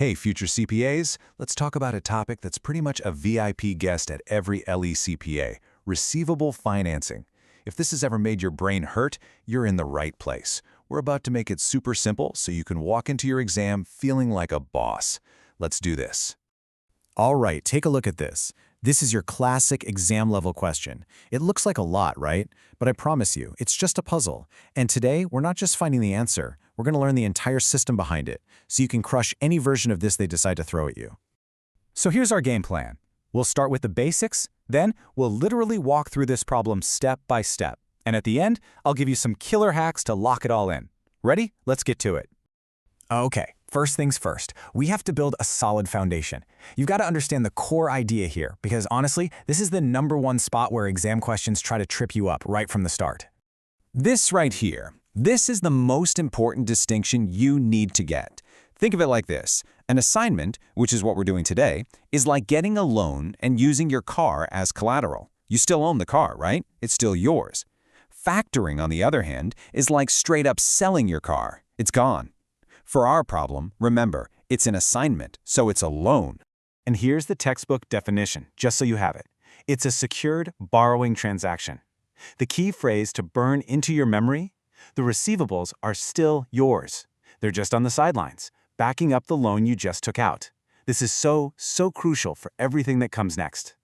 Hey, future CPAs, let's talk about a topic that's pretty much a VIP guest at every LE-CPA, receivable financing. If this has ever made your brain hurt, you're in the right place. We're about to make it super simple so you can walk into your exam feeling like a boss. Let's do this. All right, take a look at this. This is your classic exam-level question. It looks like a lot, right? But I promise you, it's just a puzzle. And today, we're not just finding the answer. We're going to learn the entire system behind it, so you can crush any version of this they decide to throw at you. So here's our game plan. We'll start with the basics, then we'll literally walk through this problem step by step. And at the end, I'll give you some killer hacks to lock it all in. Ready? Let's get to it. Okay, first things first. We have to build a solid foundation. You've got to understand the core idea here, because honestly, this is the #1 spot where exam questions try to trip you up right from the start. This right here, this is the most important distinction you need to get. Think of it like this. An assignment, which is what we're doing today, is like getting a loan and using your car as collateral. You still own the car, right? It's still yours. Factoring, on the other hand, is like straight up selling your car. It's gone. For our problem, remember, it's an assignment, so it's a loan. And here's the textbook definition, just so you have it. It's a secured borrowing transaction. The key phrase to burn into your memory: the receivables are still yours. They're just on the sidelines, backing up the loan you just took out. This is so crucial for everything that comes next.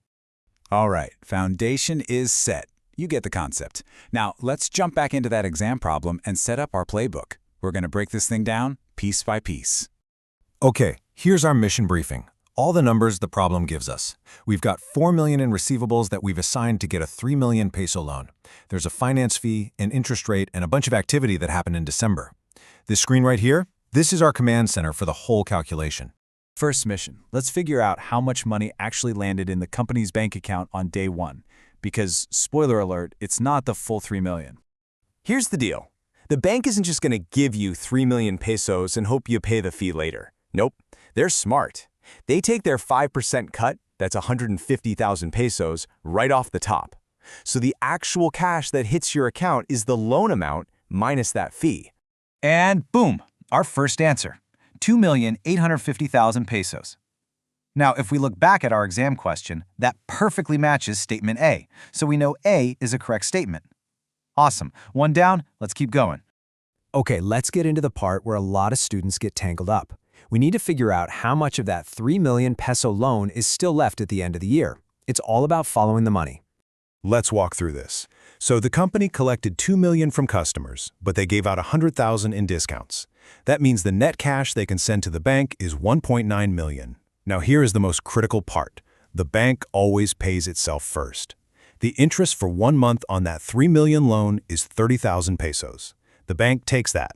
All right, foundation is set. You get the concept. Now, let's jump back into that exam problem and set up our playbook. We're going to break this thing down piece by piece. Okay, here's our mission briefing. All the numbers the problem gives us. We've got 4 million in receivables that we've assigned to get a 3 million peso loan. There's a finance fee, an interest rate, and a bunch of activity that happened in December. This screen right here, this is our command center for the whole calculation. First mission, let's figure out how much money actually landed in the company's bank account on day one. Because, spoiler alert, it's not the full 3 million. Here's the deal. The bank isn't just going to give you 3 million pesos and hope you pay the fee later. Nope, they're smart. They take their 5% cut, that's 150,000 pesos, right off the top. So the actual cash that hits your account is the loan amount minus that fee. And boom, our first answer, 2,850,000 pesos. Now, if we look back at our exam question, that perfectly matches statement A, so we know A is a correct statement. Awesome. One down, let's keep going. Okay, let's get into the part where a lot of students get tangled up. We need to figure out how much of that 3 million peso loan is still left at the end of the year. It's all about following the money. Let's walk through this. So the company collected 2 million from customers, but they gave out 100,000 in discounts. That means the net cash they can send to the bank is 1.9 million. Now here is the most critical part. The bank always pays itself first. The interest for 1 month on that 3 million loan is 30,000 pesos. The bank takes that.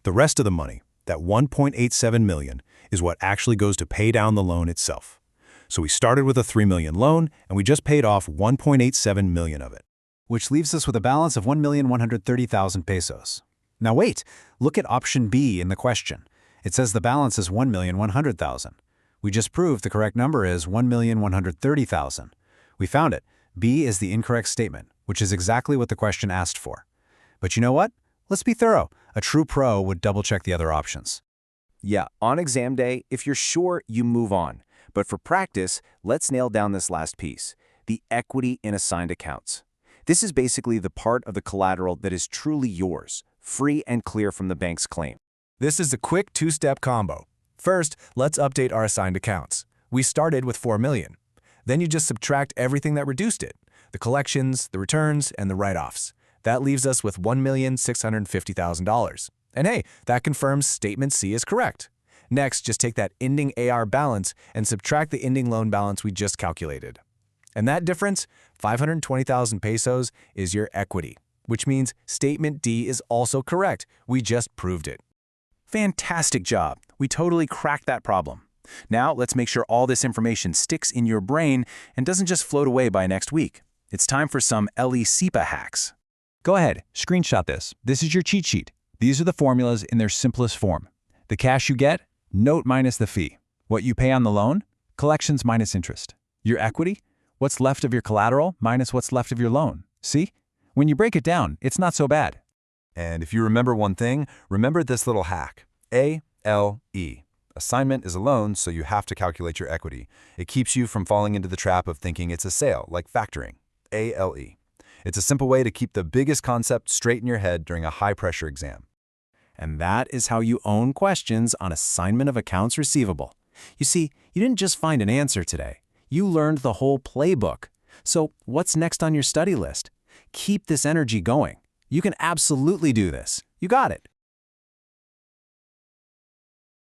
The rest of the money, that 1.87 million, is what actually goes to pay down the loan itself. So we started with a 3 million loan, and we just paid off 1.87 million of it. Which leaves us with a balance of 1,130,000 pesos. Now wait, look at option B in the question. It says the balance is 1,100,000. We just proved the correct number is 1,130,000. We found it. B is the incorrect statement, which is exactly what the question asked for. But you know what? Let's be thorough. A true pro would double-check the other options. Yeah, on exam day, if you're sure, you move on. But for practice, let's nail down this last piece, the equity in assigned accounts. This is basically the part of the collateral that is truly yours, free and clear from the bank's claim. This is a quick two-step combo. First, let's update our assigned accounts. We started with 4 million. Then you just subtract everything that reduced it, the collections, the returns, and the write-offs. That leaves us with $1,650,000. And hey, that confirms statement C is correct. Next, just take that ending AR balance and subtract the ending loan balance we just calculated. And that difference, 520,000 pesos, is your equity, which means statement D is also correct. We just proved it. Fantastic job. We totally cracked that problem. Now, let's make sure all this information sticks in your brain and doesn't just float away by next week. It's time for some LE-CPA hacks. Go ahead, screenshot this. This is your cheat sheet. These are the formulas in their simplest form. The cash you get, note minus the fee. What you pay on the loan, collections minus interest. Your equity, what's left of your collateral minus what's left of your loan. See? When you break it down, it's not so bad. And if you remember one thing, remember this little hack. ALE. Assignment is a loan, so you have to calculate your equity. It keeps you from falling into the trap of thinking it's a sale, like factoring. ALE. It's a simple way to keep the biggest concept straight in your head during a high-pressure exam. And that is how you own questions on assignment of accounts receivable. You see, you didn't just find an answer today. You learned the whole playbook. So what's next on your study list? Keep this energy going. You can absolutely do this. You got it.